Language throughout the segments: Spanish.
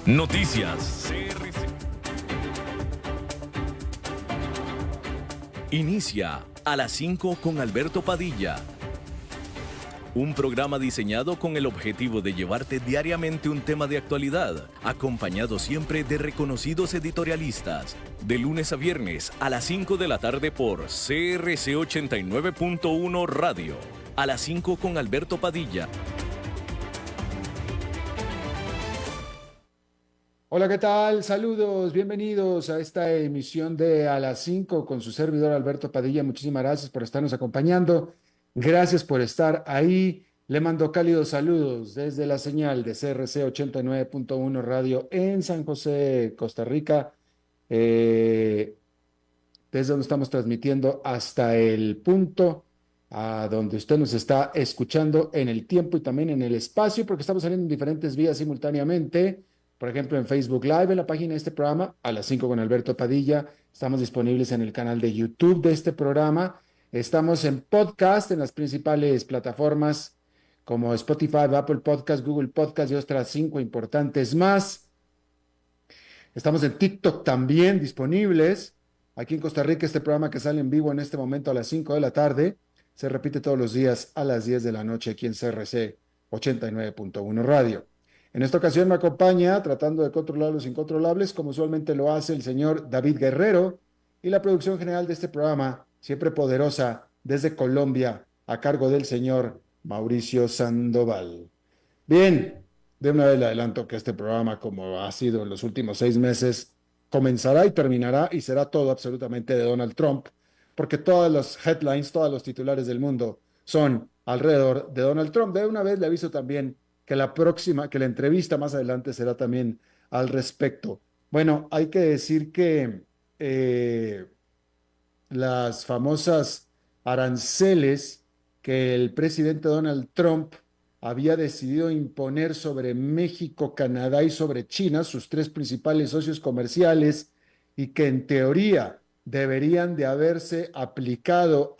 Noticias CRC. Inicia a las 5 con Alberto Padilla. Un programa diseñado con el objetivo de llevarte diariamente un tema de actualidad, acompañado siempre de reconocidos editorialistas, de lunes a viernes a las 5 de la tarde por CRC 89.1 Radio. A las 5 con Alberto Padilla. Hola, ¿qué tal? Saludos, bienvenidos a esta emisión de A las 5 con su servidor Alberto Padilla. Muchísimas gracias por estarnos acompañando. Gracias por estar ahí. Le mando cálidos saludos desde la señal de CRC 89.1 Radio en San José, Costa Rica, desde donde estamos transmitiendo hasta el punto a donde usted nos está escuchando en el tiempo y también en el espacio, porque estamos saliendo en diferentes vías simultáneamente. Por ejemplo, en Facebook Live, en la página de este programa, a las 5 con Alberto Padilla. Estamos disponibles en el canal de YouTube de este programa. Estamos en podcast en las principales plataformas como Spotify, Apple Podcast, Google Podcast y otras 5 importantes más. Estamos en TikTok también disponibles. Aquí en Costa Rica, este programa que sale en vivo en este momento a las 5 de la tarde, se repite todos los días a las 10 de la noche aquí en CRC 89.1 Radio. En esta ocasión me acompaña, tratando de controlar los incontrolables, como usualmente lo hace el señor David Guerrero, y la producción general de este programa, siempre poderosa, desde Colombia, a cargo del señor Mauricio Sandoval. Bien, de una vez le adelanto que este programa, como ha sido en los últimos 6 meses, comenzará y terminará y será todo absolutamente de Donald Trump, porque todas las headlines, todos los titulares del mundo son alrededor de Donald Trump. De una vez le aviso también que la entrevista más adelante será también al respecto. Bueno, hay que decir que las famosas aranceles que el presidente Donald Trump había decidido imponer sobre México, Canadá y sobre China, sus 3 principales socios comerciales, y que en teoría deberían de haberse aplicado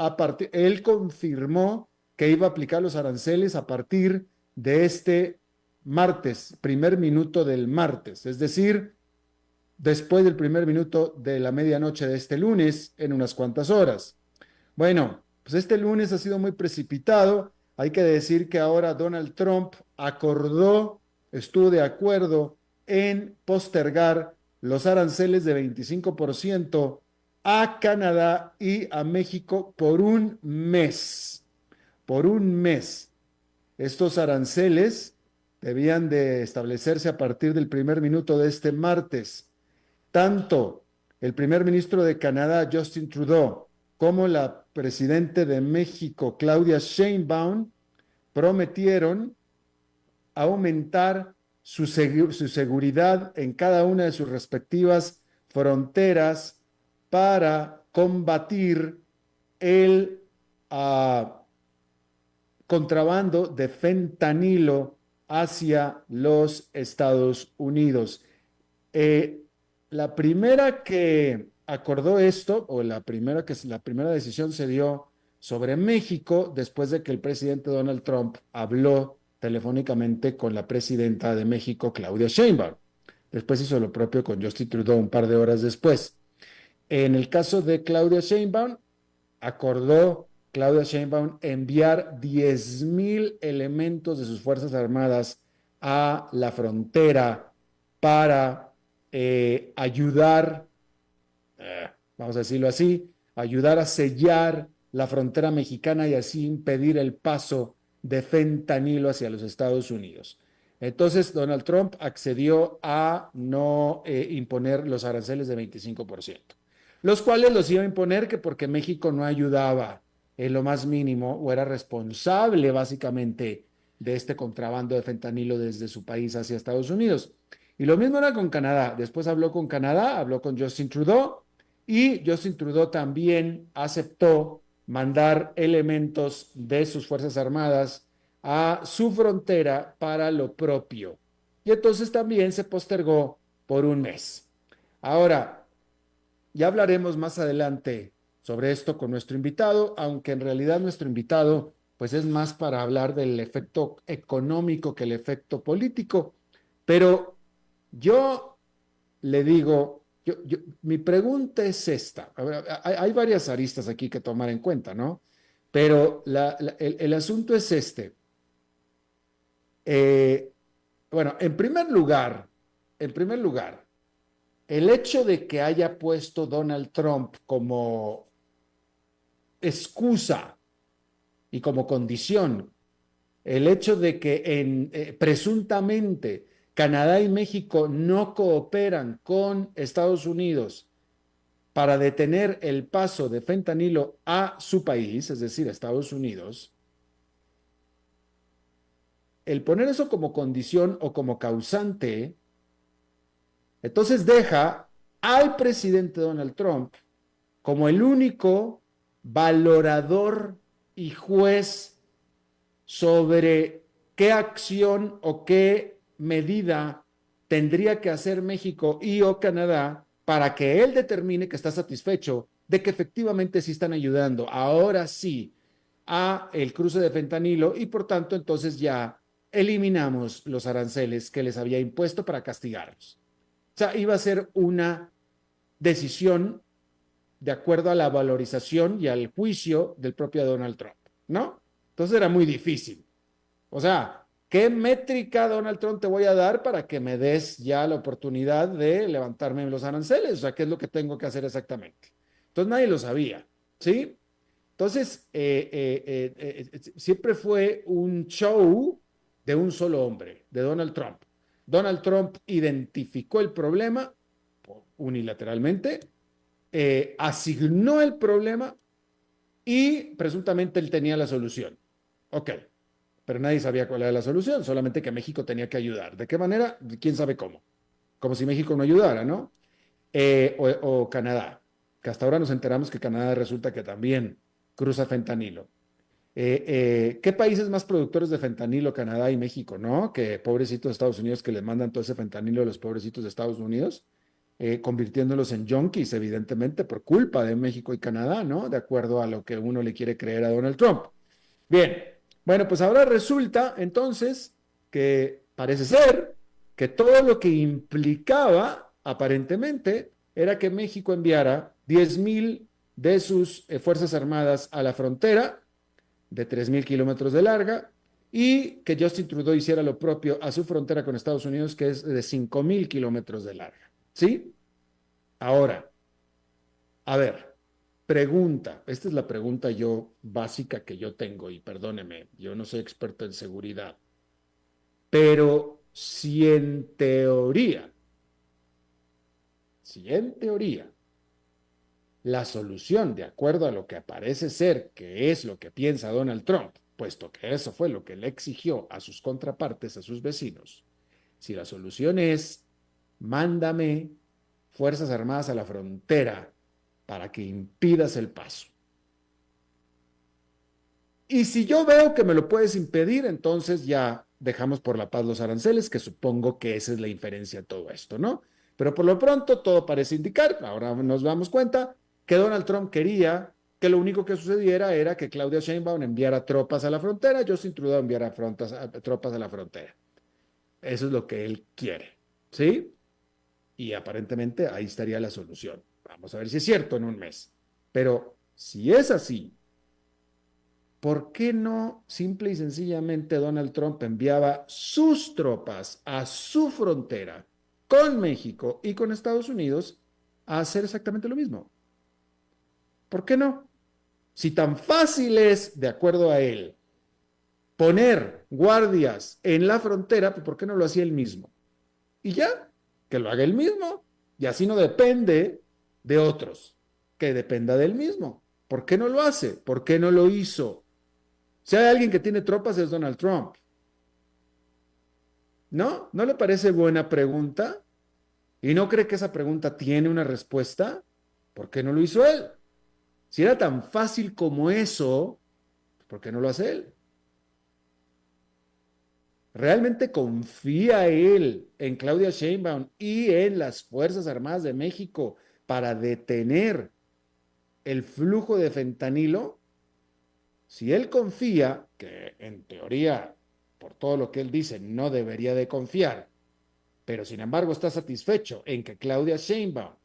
él confirmó que iba a aplicar los aranceles a partir de este martes, primer minuto del martes, es decir, después del primer minuto de la medianoche de este lunes, en unas cuantas horas. Bueno, pues este lunes ha sido muy precipitado. Hay que decir que ahora Donald Trump estuvo de acuerdo en postergar los aranceles de 25% a Canadá y a México por un mes. Por un mes. Estos aranceles debían de establecerse a partir del primer minuto de este martes. Tanto el primer ministro de Canadá, Justin Trudeau, como la presidenta de México, Claudia Sheinbaum, prometieron aumentar su seguridad en cada una de sus respectivas fronteras para combatir el contrabando de fentanilo hacia los Estados Unidos. La primera que acordó esto, o la primera decisión se dio sobre México después de que el presidente Donald Trump habló telefónicamente con la presidenta de México, Claudia Sheinbaum. Después hizo lo propio con Justin Trudeau un par de horas después. En el caso de Claudia Sheinbaum, acordó Claudia Sheinbaum enviar 10,000 elementos de sus Fuerzas Armadas a la frontera para ayudar, vamos a decirlo así, ayudar a sellar la frontera mexicana y así impedir el paso de fentanilo hacia los Estados Unidos. Entonces, Donald Trump accedió a no imponer los aranceles de 25%, los cuales los iba a imponer que porque México no ayudaba en lo más mínimo o era responsable básicamente de este contrabando de fentanilo desde su país hacia Estados Unidos. Y lo mismo era con Canadá. Después habló con Canadá, habló con Justin Trudeau y Justin Trudeau también aceptó mandar elementos de sus Fuerzas Armadas a su frontera para lo propio. Y entonces también se postergó por un mes. Ahora, ya hablaremos más adelante sobre esto con nuestro invitado, aunque en realidad nuestro invitado pues es más para hablar del efecto económico que el efecto político. Pero Yo le digo, mi pregunta es esta. A ver, hay varias aristas aquí que tomar en cuenta, ¿no? Pero el asunto es este. Eh, bueno, en primer lugar, el hecho de que haya puesto Donald Trump como excusa y como condición el hecho de que presuntamente Canadá y México no cooperan con Estados Unidos para detener el paso de fentanilo a su país, es decir, a Estados Unidos, el poner eso como condición o como causante, entonces deja al presidente Donald Trump como el único valorador y juez sobre qué acción o qué medida tendría que hacer México y o Canadá para que él determine que está satisfecho de que efectivamente sí están ayudando, ahora sí, a el cruce de fentanilo y por tanto entonces ya eliminamos los aranceles que les había impuesto para castigarlos. O sea, iba a ser una decisión de acuerdo a la valorización y al juicio del propio Donald Trump, ¿no? Entonces era muy difícil. O sea, ¿qué métrica, Donald Trump, te voy a dar para que me des ya la oportunidad de levantarme los aranceles? O sea, ¿qué es lo que tengo que hacer exactamente? Entonces nadie lo sabía, ¿sí? Entonces, siempre fue un show de un solo hombre, de Donald Trump. Donald Trump identificó el problema unilateralmente, asignó el problema y presuntamente él tenía la solución. Ok, pero nadie sabía cuál era la solución, solamente que México tenía que ayudar. ¿De qué manera? ¿Quién sabe cómo? Como si México no ayudara, ¿no? O Canadá, que hasta ahora nos enteramos que Canadá resulta que también cruza fentanilo. ¿Qué países más productores de fentanilo? Canadá y México, ¿no? Que pobrecitos de Estados Unidos que les mandan todo ese fentanilo a los pobrecitos de Estados Unidos, convirtiéndolos en junkies, evidentemente, por culpa de México y Canadá, ¿no? De acuerdo a lo que uno le quiere creer a Donald Trump. Bien, bueno, pues ahora resulta entonces que parece ser que todo lo que implicaba aparentemente era que México enviara 10,000 de sus Fuerzas Armadas a la frontera de 3,000 kilómetros de larga y que Justin Trudeau hiciera lo propio a su frontera con Estados Unidos, que es de 5,000 kilómetros de larga. ¿Sí? Ahora, a ver, pregunta, esta es la pregunta yo básica que yo tengo y perdóneme, yo no soy experto en seguridad, pero si en teoría, la solución, de acuerdo a lo que parece ser que es lo que piensa Donald Trump, puesto que eso fue lo que le exigió a sus contrapartes, a sus vecinos, si la solución es mándame Fuerzas Armadas a la frontera para que impidas el paso. Y si yo veo que me lo puedes impedir, entonces ya dejamos por la paz los aranceles, que supongo que esa es la inferencia de todo esto, ¿no? Pero por lo pronto todo parece indicar, ahora nos damos cuenta, que Donald Trump quería que lo único que sucediera era que Claudia Sheinbaum enviara tropas a la frontera, Justin Trudeau enviara tropas a la frontera. Eso es lo que él quiere, ¿sí? Y aparentemente ahí estaría la solución. Vamos a ver si es cierto en un mes. Pero si es así, ¿por qué no simple y sencillamente Donald Trump enviaba sus tropas a su frontera con México y con Estados Unidos a hacer exactamente lo mismo? ¿Por qué no? Si tan fácil es, de acuerdo a él, poner guardias en la frontera, pues ¿por qué no lo hacía él mismo? Y ya, que lo haga él mismo. Y así no depende de otros, que dependa del mismo. ¿Por qué no lo hace? ¿Por qué no lo hizo? Si hay alguien que tiene tropas es Donald Trump. ¿No? ¿No le parece buena pregunta? ¿Y no cree que esa pregunta tiene una respuesta? ¿Por qué no lo hizo él? Si era tan fácil como eso, ¿por qué no lo hace él? ¿Realmente confía él en Claudia Sheinbaum y en las Fuerzas Armadas de México para detener el flujo de fentanilo? Si él confía, que en teoría, por todo lo que él dice, no debería de confiar, pero sin embargo está satisfecho en que Claudia Sheinbaum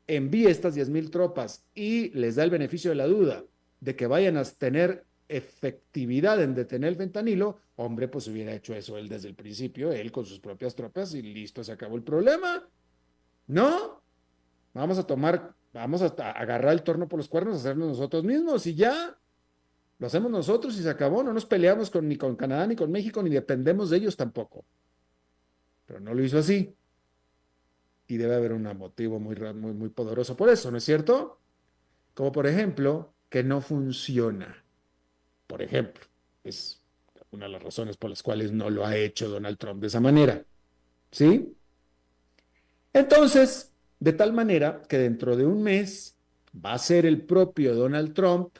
envíe estas 10,000 tropas y les da el beneficio de la duda de que vayan a tener efectividad en detener el fentanilo, hombre, pues hubiera hecho eso él desde el principio, él con sus propias tropas y listo, se acabó el problema. No, vamos a agarrar el torno por los cuernos, hacerlo nosotros mismos y ya, lo hacemos nosotros y se acabó, no nos peleamos ni con Canadá, ni con México, ni dependemos de ellos tampoco. Pero no lo hizo así y debe haber un motivo muy poderoso por eso, ¿no es cierto? Como por ejemplo, que no funciona. Por ejemplo, es una de las razones por las cuales no lo ha hecho Donald Trump de esa manera. ¿Sí? Entonces, de tal manera que dentro de un mes va a ser el propio Donald Trump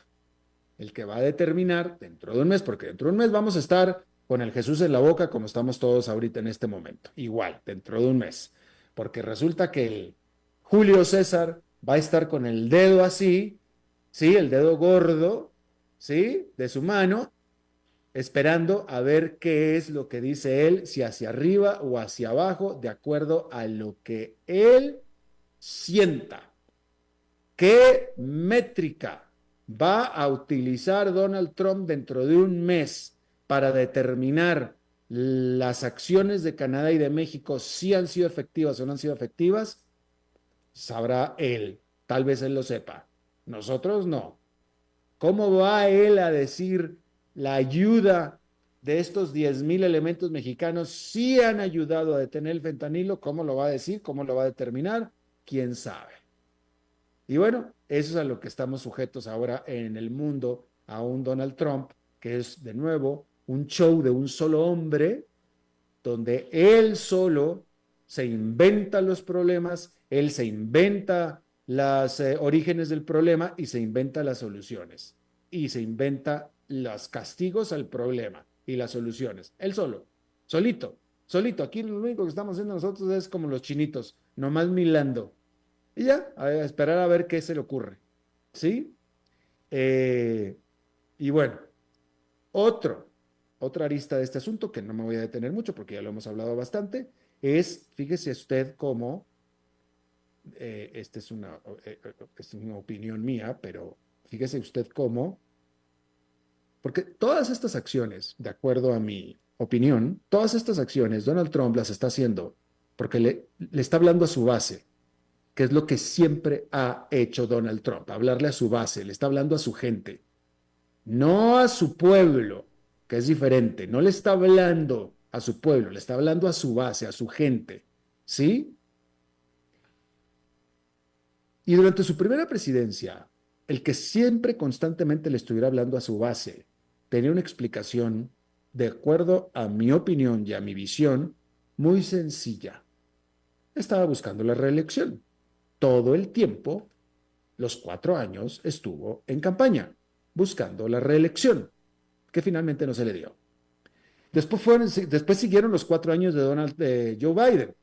el que va a determinar dentro de un mes, porque dentro de un mes vamos a estar con el Jesús en la boca como estamos todos ahorita en este momento. Igual, dentro de un mes. Porque resulta que el Julio César va a estar con el dedo así, ¿sí? El dedo gordo, ¿sí? De su mano, esperando a ver qué es lo que dice él, si hacia arriba o hacia abajo, de acuerdo a lo que él sienta. ¿Qué métrica va a utilizar Donald Trump dentro de un mes para determinar las acciones de Canadá y de México si han sido efectivas o no han sido efectivas? Sabrá él, tal vez él lo sepa. Nosotros no. ¿Cómo va él a decir la ayuda de estos 10,000 elementos mexicanos sí han ayudado a detener el fentanilo? ¿Cómo lo va a decir? ¿Cómo lo va a determinar? ¿Quién sabe? Y bueno, eso es a lo que estamos sujetos ahora en el mundo, a un Donald Trump, que es de nuevo un show de un solo hombre, donde él solo se inventa los problemas, él se inventa los orígenes del problema y se inventa las soluciones. Y se inventa los castigos al problema y las soluciones. Él solo, solito, solito. Aquí lo único que estamos haciendo nosotros es como los chinitos, nomás milando. Y ya, a esperar a ver qué se le ocurre. ¿Sí? Eh, y bueno, otro, otra arista de este asunto, que no me voy a detener mucho porque ya lo hemos hablado bastante, es, fíjese usted cómo, esta es una opinión mía, pero fíjese usted cómo, porque todas estas acciones, de acuerdo a mi opinión, todas estas acciones Donald Trump las está haciendo porque le está hablando a su base, que es lo que siempre ha hecho Donald Trump, hablarle a su base, le está hablando a su gente, no a su pueblo, que es diferente, no le está hablando a su pueblo, le está hablando a su base, a su gente, ¿sí? Y durante su primera presidencia, el que siempre constantemente le estuviera hablando a su base, tenía una explicación, de acuerdo a mi opinión y a mi visión, muy sencilla. Estaba buscando la reelección. Todo el tiempo, los 4 años, estuvo en campaña, buscando la reelección, que finalmente no se le dio. Después siguieron los 4 años de Joe Biden,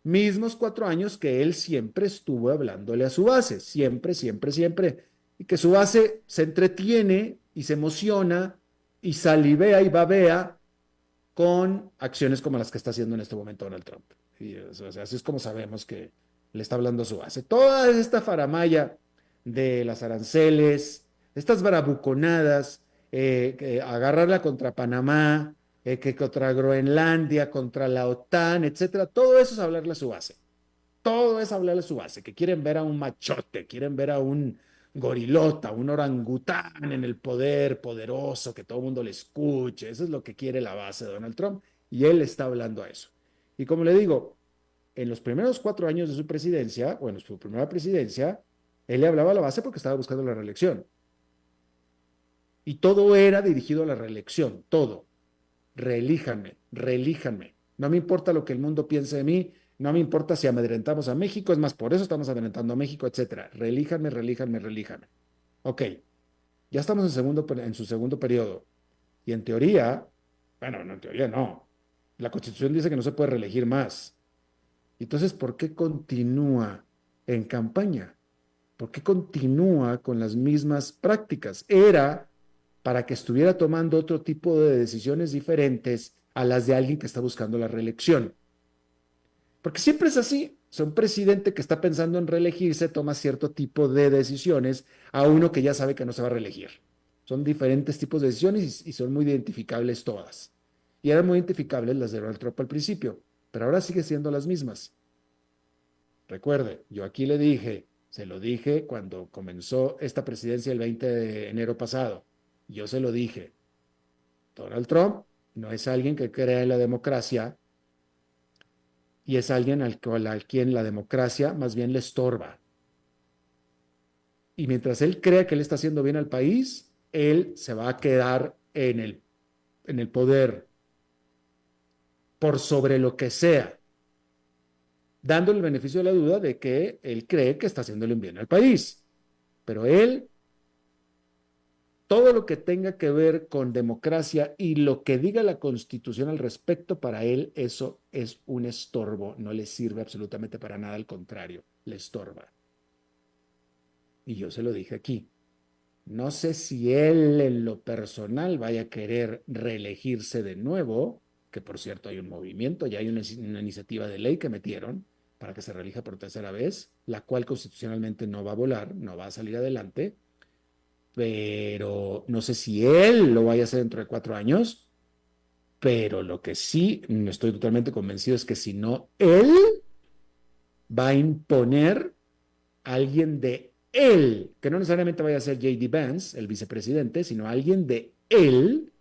mismos 4 años que él siempre estuvo hablándole a su base, siempre, siempre, siempre, y que su base se entretiene y se emociona y salivea y babea con acciones como las que está haciendo en este momento Donald Trump. Y, o sea, así es como sabemos que le está hablando a su base. Toda esta faramaya de las aranceles, estas bravuconadas, agarrarla contra Panamá, que contra Groenlandia, contra la OTAN, etcétera, todo eso es hablarle a su base. Todo es hablarle a su base, que quieren ver a un machote, quieren ver a un gorilota, un orangután en el poder poderoso, que todo el mundo le escuche. Eso es lo que quiere la base de Donald Trump y él está hablando a eso. Y como le digo, en los primeros 4 años de su presidencia, o en su primera presidencia, él le hablaba a la base porque estaba buscando la reelección. Y todo era dirigido a la reelección, todo. Reelíjanme, reelíjanme. No me importa lo que el mundo piense de mí, no me importa si amedrentamos a México, es más, por eso estamos amedrentando a México, etcétera. Reelíjanme, reelíjanme, reelíjanme. Ok, ya estamos en su segundo periodo. Y en teoría, bueno, no, en teoría no. La Constitución dice que no se puede reelegir más. Entonces, ¿por qué continúa en campaña? ¿Por qué continúa con las mismas prácticas? Era para que estuviera tomando otro tipo de decisiones diferentes a las de alguien que está buscando la reelección. Porque siempre es así. O sea, un presidente que está pensando en reelegirse toma cierto tipo de decisiones a uno que ya sabe que no se va a reelegir. Son diferentes tipos de decisiones y son muy identificables todas. Y eran muy identificables las de Donald Trump al principio, pero ahora sigue siendo las mismas. Recuerde, yo aquí le dije, se lo dije cuando comenzó esta presidencia el 20 de enero pasado. Yo se lo dije, Donald Trump no es alguien que crea en la democracia y es alguien al quien la democracia más bien le estorba. Y mientras él crea que le está haciendo bien al país, él se va a quedar en el poder por sobre lo que sea, dando el beneficio de la duda de que él cree que está haciéndole un bien al país. Pero él, todo lo que tenga que ver con democracia y lo que diga la Constitución al respecto, para él eso es un estorbo, no le sirve absolutamente para nada, al contrario, le estorba. Y yo se lo dije aquí. No sé si él en lo personal vaya a querer reelegirse de nuevo, que por cierto hay un movimiento, ya hay una iniciativa de ley que metieron para que se reelija por tercera vez, la cual constitucionalmente no va a volar, no va a salir adelante, pero no sé si él lo vaya a hacer dentro de 4 años, pero lo que sí estoy totalmente convencido es que si no, él va a imponer alguien de él, que no necesariamente vaya a ser J.D. Vance, el vicepresidente, sino alguien de él,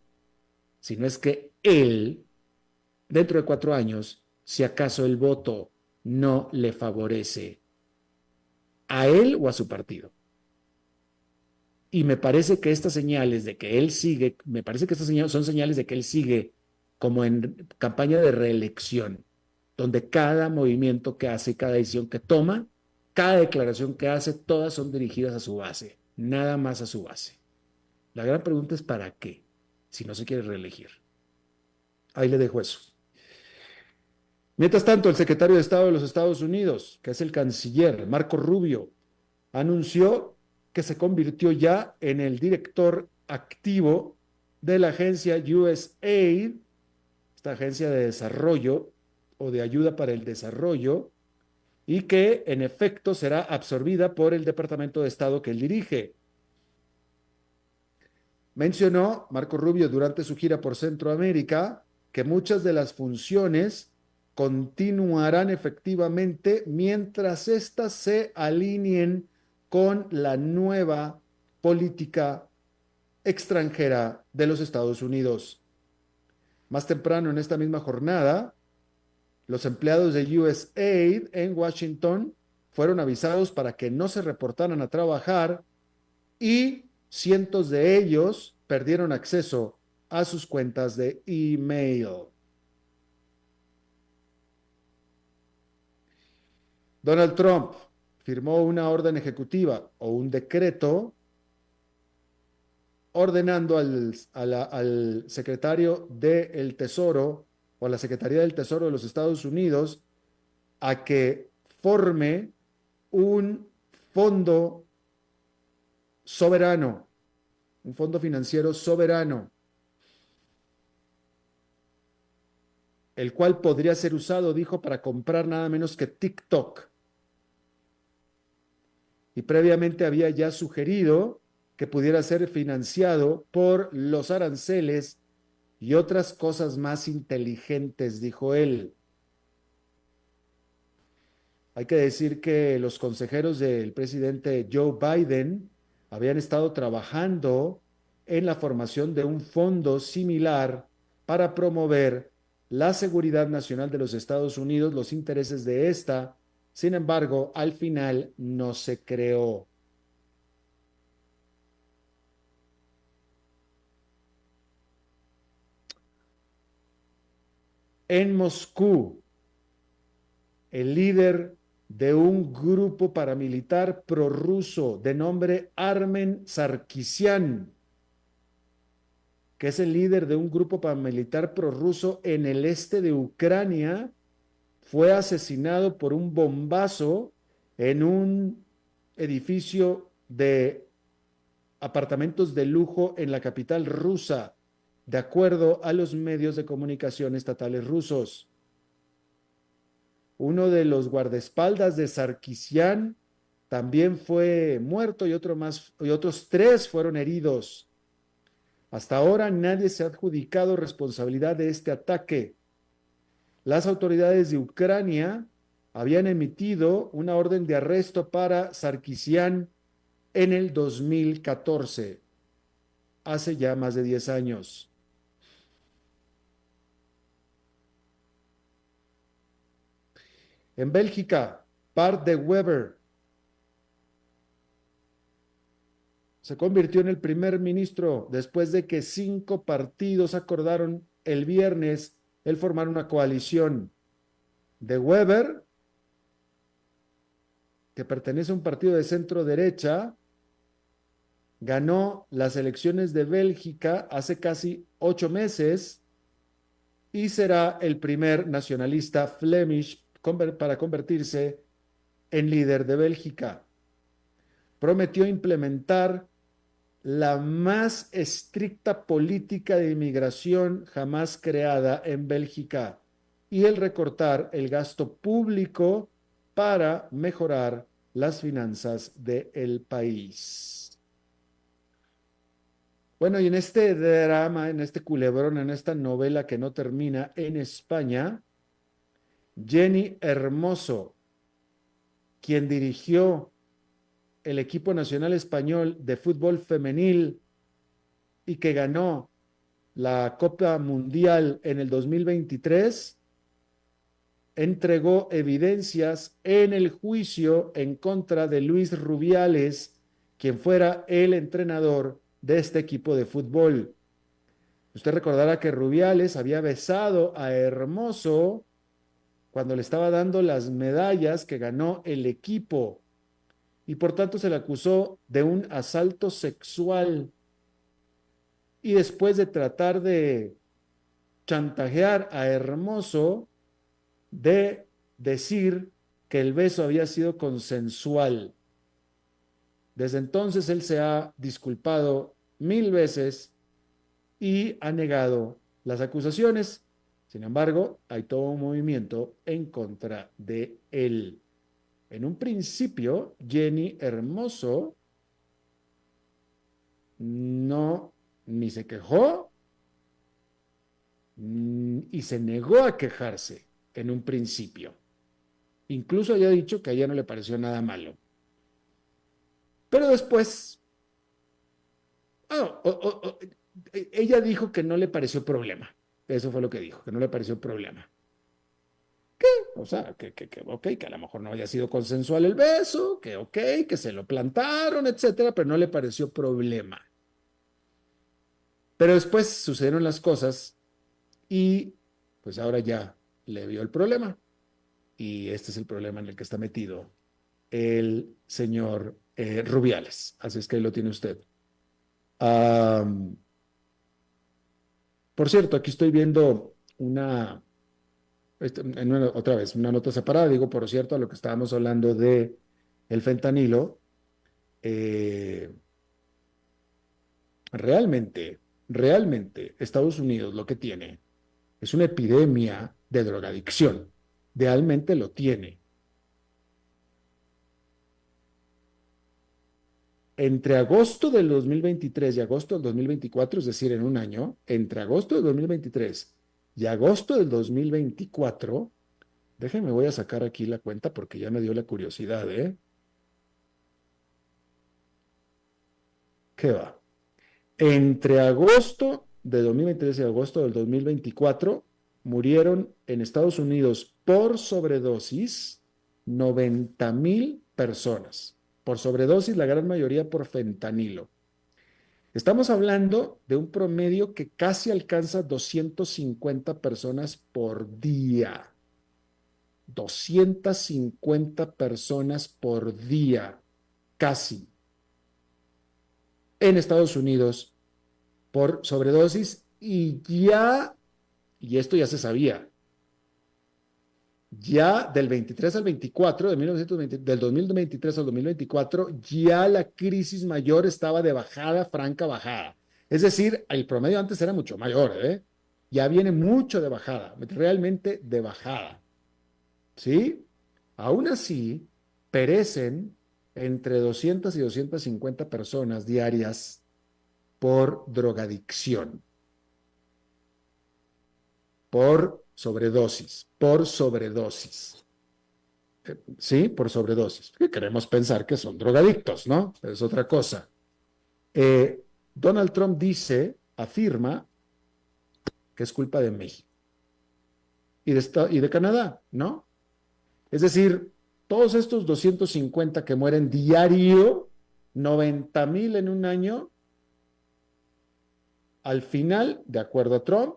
si no es que él, dentro de 4 años, si acaso el voto no le favorece a él o a su partido. Y me parece que estas señales de que él sigue, me parece que estas señales son señales de que él sigue como en campaña de reelección, donde cada movimiento que hace, cada decisión que toma, cada declaración que hace, todas son dirigidas a su base, nada más a su base. La gran pregunta es ¿para qué? Si no se quiere reelegir. Ahí le dejo eso. Mientras tanto, el secretario de Estado de los Estados Unidos, que es el canciller Marco Rubio, anunció que se convirtió ya en el director activo de la agencia USAID, esta agencia de desarrollo o de ayuda para el desarrollo, y que en efecto será absorbida por el Departamento de Estado que él dirige. Mencionó Marco Rubio durante su gira por Centroamérica que muchas de las funciones continuarán efectivamente mientras éstas se alineen con la nueva política extranjera de los Estados Unidos. Más temprano en esta misma jornada, los empleados de USAID en Washington fueron avisados para que no se reportaran a trabajar y cientos de ellos perdieron acceso a sus cuentas de email. Donald Trump firmó una orden ejecutiva o un decreto ordenando al secretario del Tesoro o a la Secretaría del Tesoro de los Estados Unidos a que forme un fondo soberano, un fondo financiero soberano, el cual podría ser usado, dijo, para comprar nada menos que TikTok. Y previamente había ya sugerido que pudiera ser financiado por los aranceles y otras cosas más inteligentes, dijo él. Hay que decir que los consejeros del presidente Joe Biden habían estado trabajando en la formación de un fondo similar para promover la seguridad nacional de los Estados Unidos, los intereses de esta. Sin embargo, al final no se creó. En Moscú, el líder de un grupo paramilitar prorruso de nombre Armen Sarkisian, que es el líder de un grupo paramilitar prorruso en el este de Ucrania, fue asesinado por un bombazo en un edificio de apartamentos de lujo en la capital rusa, de acuerdo a los medios de comunicación estatales rusos. Uno de los guardaespaldas de Sarkisian también fue muerto y otros tres fueron heridos. Hasta ahora nadie se ha adjudicado responsabilidad de este ataque. Las autoridades de Ucrania habían emitido una orden de arresto para Sarkisian en el 2014, hace ya más de 10 años. En Bélgica, Bart de Wever se convirtió en el primer ministro después de que 5 partidos acordaron el viernes el formar una coalición. De Wever, que pertenece a un partido de centro derecha, ganó las elecciones de Bélgica hace casi 8 meses y será el primer nacionalista Flemish para convertirse en líder de Bélgica. Prometió implementar la más estricta política de inmigración jamás creada en Bélgica y el recortar el gasto público para mejorar las finanzas del país. Bueno, y en este drama, en este culebrón, en esta novela que no termina en España, Jenny Hermoso, quien dirigió el equipo nacional español de fútbol femenil y que ganó la Copa Mundial en el 2023, entregó evidencias en el juicio en contra de Luis Rubiales, quien fuera el entrenador de este equipo de fútbol. Usted recordará que Rubiales había besado a Hermoso cuando le estaba dando las medallas que ganó el equipo y por tanto se le acusó de un asalto sexual. Y después de tratar de chantajear a Hermoso, de decir que el beso había sido consensual. Desde entonces él se ha disculpado 1000 veces y ha negado las acusaciones. Sin embargo, hay todo un movimiento en contra de él. En un principio, Jenny Hermoso no ni se quejó y se negó a quejarse en un principio. Incluso había dicho que a ella no le pareció nada malo. Pero después, ella dijo que no le pareció problema. Eso fue lo que dijo, que no le pareció problema. O sea, ok, que a lo mejor no haya sido consensual el beso, que ok, que se lo plantaron, etcétera, pero no le pareció problema. Pero después sucedieron las cosas y pues ahora ya le vio el problema. Y este es el problema en el que está metido el señor Rubiales. Así es que ahí lo tiene usted. Por cierto, aquí estoy viendo otra vez, una nota separada, digo, por cierto, a lo que estábamos hablando de el fentanilo. Realmente, Estados Unidos lo que tiene es una epidemia de drogadicción. Realmente lo tiene. Entre agosto del 2023 y agosto del 2024, es decir, en un año, entre agosto del 2023 y agosto del 2024, déjenme, voy a sacar aquí la cuenta porque ya me dio la curiosidad, ¿eh? ¿Qué va? Entre agosto de 2023 y agosto del 2024 murieron en Estados Unidos por sobredosis 90,000 personas. Por sobredosis, la gran mayoría por fentanilo. Estamos hablando de un promedio que casi alcanza 250 personas por día. 250 personas por día, casi, en Estados Unidos por sobredosis y esto ya se sabía, ya del 23 al 24, del 2023 al 2024, ya la crisis mayor estaba de bajada, franca bajada. Es decir, el promedio antes era mucho mayor, ¿eh? Ya viene mucho de bajada, realmente de bajada. ¿sí? Aún así, perecen entre 200 y 250 personas diarias por drogadicción, por sobredosis, ¿sí? Por sobredosis. Que queremos pensar que son drogadictos, ¿no? Es otra cosa. Eh, Donald Trump afirma que es culpa de México y de Canadá, ¿no? Es decir, todos estos 250 que mueren diario, 90,000 en un año, al final, de acuerdo a Trump,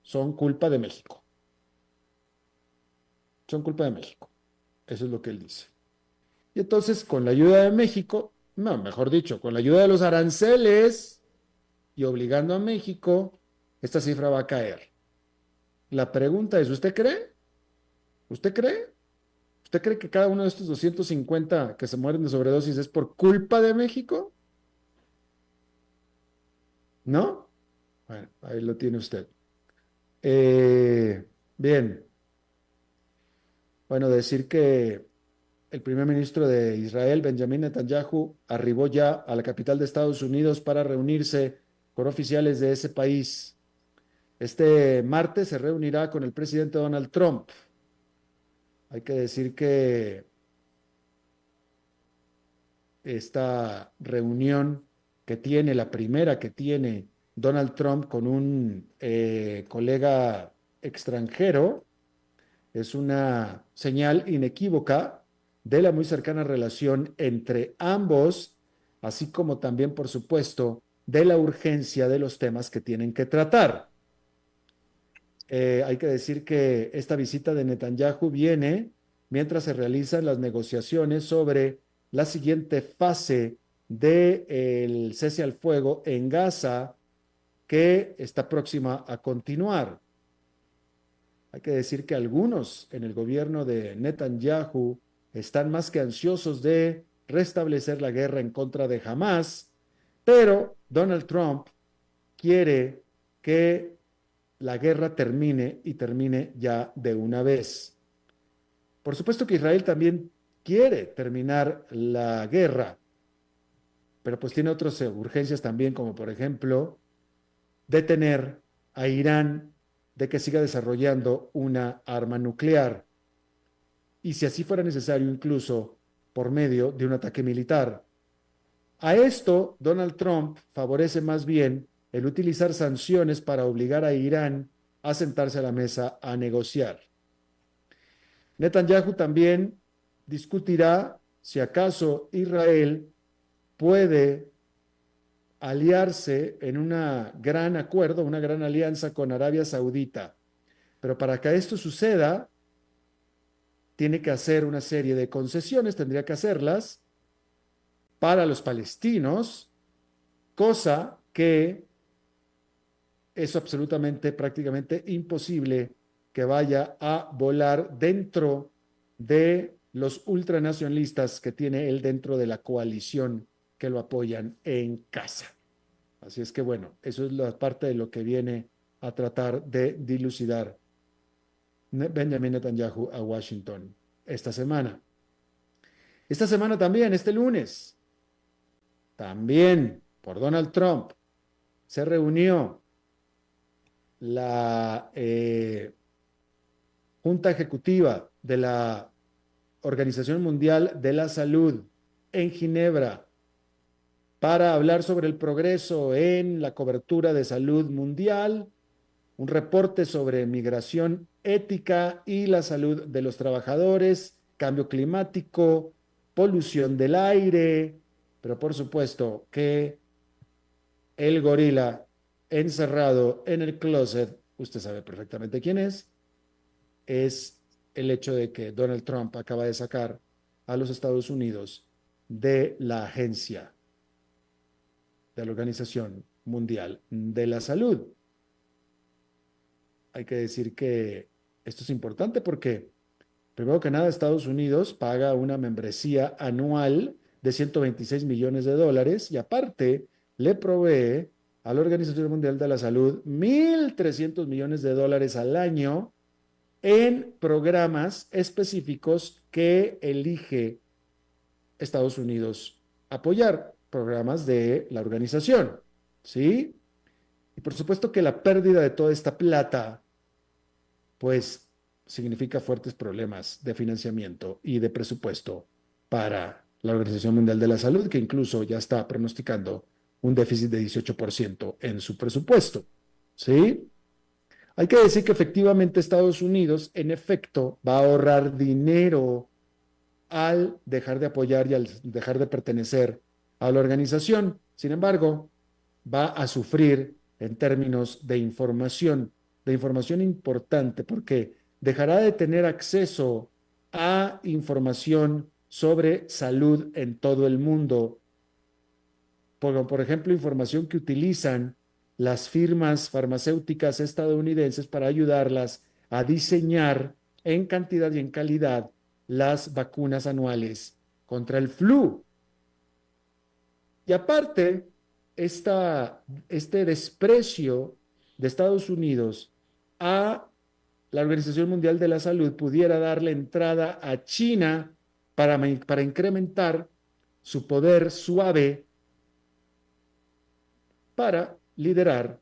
son culpa de México. Son culpa de México. Eso es lo que él dice. Y entonces, con la ayuda de México, no, mejor dicho, con la ayuda de los aranceles y obligando a México, esta cifra va a caer. La pregunta es, ¿usted cree? ¿Usted cree? ¿Usted cree que cada uno de estos 250 que se mueren de sobredosis es por culpa de México? ¿No? Bueno, ahí lo tiene usted. Bien, bueno, decir que el primer ministro de Israel, Benjamin Netanyahu, arribó ya a la capital de Estados Unidos para reunirse con oficiales de ese país. Este martes se reunirá con el presidente Donald Trump. Hay que decir que esta reunión que tiene, la primera que tiene Donald Trump con un colega extranjero, es una señal inequívoca de la muy cercana relación entre ambos, así como también, por supuesto, de la urgencia de los temas que tienen que tratar. Hay que decir que esta visita de Netanyahu viene mientras se realizan las negociaciones sobre la siguiente fase del cese al fuego en Gaza, que está próxima a continuar. Hay que decir que algunos en el gobierno de Netanyahu están más que ansiosos de restablecer la guerra en contra de Hamas, pero Donald Trump quiere que la guerra termine y termine ya de una vez. Por supuesto que Israel también quiere terminar la guerra, pero pues tiene otras urgencias también, como por ejemplo detener a Irán de que siga desarrollando una arma nuclear y si así fuera necesario incluso por medio de un ataque militar. A esto, Donald Trump favorece más bien el utilizar sanciones para obligar a Irán a sentarse a la mesa a negociar. Netanyahu también discutirá si acaso Israel puede aliarse en un gran acuerdo, una gran alianza con Arabia Saudita. Pero para que esto suceda, tiene que hacer una serie de concesiones, tendría que hacerlas para los palestinos, cosa que es absolutamente, prácticamente imposible que vaya a volar dentro de los ultranacionalistas que tiene él dentro de la coalición que lo apoyan en casa. Así es que bueno, eso es la parte de lo que viene a tratar de dilucidar Benjamin Netanyahu a Washington esta semana. Esta semana también, este lunes, también por Donald Trump, se reunió la Junta Ejecutiva de la Organización Mundial de la Salud en Ginebra para hablar sobre el progreso en la cobertura de salud mundial, un reporte sobre migración ética y la salud de los trabajadores, cambio climático, polución del aire, pero por supuesto que el gorila encerrado en el closet, usted sabe perfectamente quién es el hecho de que Donald Trump acaba de sacar a los Estados Unidos de la agencia de la Organización Mundial de la Salud. Hay que decir que esto es importante porque, primero que nada, Estados Unidos paga una membresía anual de 126 millones de dólares y aparte le provee a la Organización Mundial de la Salud 1.300 millones de dólares al año en programas específicos que elige Estados Unidos apoyar, programas de la organización, ¿sí? Y por supuesto que la pérdida de toda esta plata, pues significa fuertes problemas de financiamiento y de presupuesto para la Organización Mundial de la Salud, que incluso ya está pronosticando un déficit de 18% en su presupuesto, ¿sí? Hay que decir que efectivamente Estados Unidos, en efecto, va a ahorrar dinero al dejar de apoyar y al dejar de pertenecer a la organización. Sin embargo, va a sufrir en términos de información importante, porque dejará de tener acceso a información sobre salud en todo el mundo, por ejemplo, información que utilizan las firmas farmacéuticas estadounidenses para ayudarlas a diseñar en cantidad y en calidad las vacunas anuales contra el flu. Y aparte, este desprecio de Estados Unidos a la Organización Mundial de la Salud pudiera darle entrada a China para incrementar su poder suave para liderar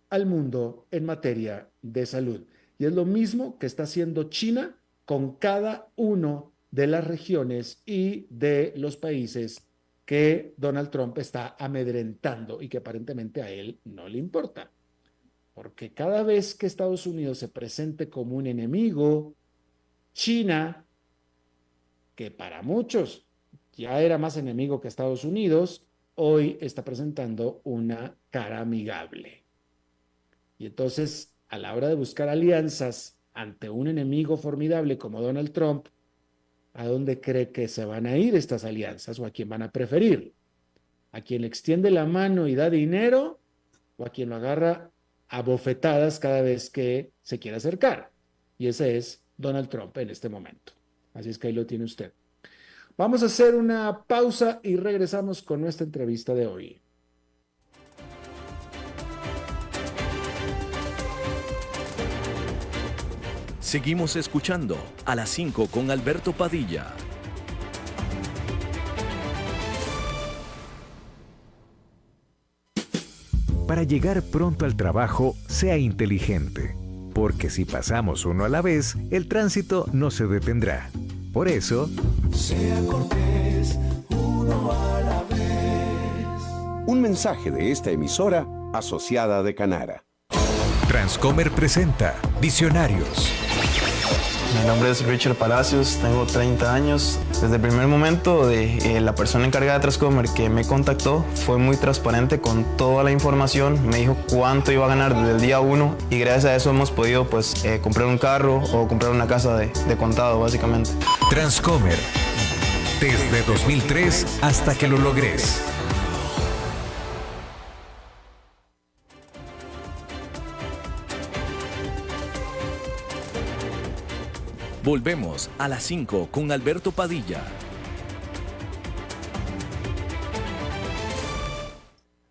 al mundo en materia de salud. Y es lo mismo que está haciendo China con cada uno de las regiones y de los países que Donald Trump está amedrentando y que aparentemente a él no le importa. Porque cada vez que Estados Unidos se presente como un enemigo, China, que para muchos ya era más enemigo que Estados Unidos, hoy está presentando una cara amigable. Y entonces, a la hora de buscar alianzas ante un enemigo formidable como Donald Trump, ¿a dónde cree que se van a ir estas alianzas o a quién van a preferir? ¿A quien le extiende la mano y da dinero o a quien lo agarra a bofetadas cada vez que se quiere acercar? Y ese es Donald Trump en este momento. Así es que ahí lo tiene usted. Vamos a hacer una pausa y regresamos con nuestra entrevista de hoy. Seguimos escuchando a las 5 con Alberto Padilla. Para llegar pronto al trabajo, sea inteligente, porque si pasamos uno a la vez, el tránsito no se detendrá. Por eso, sea cortés, uno a la vez. Un mensaje de esta emisora asociada de Canara. Transcomer presenta Visionarios. Mi nombre es Richard Palacios, tengo 30 años. Desde el primer momento la persona encargada de Transcomer que me contactó fue muy transparente con toda la información, me dijo cuánto iba a ganar desde el día 1 y gracias a eso hemos podido comprar un carro o comprar una casa de contado básicamente. Transcomer, desde 2003 hasta que lo logres. Volvemos a las 5 con Alberto Padilla.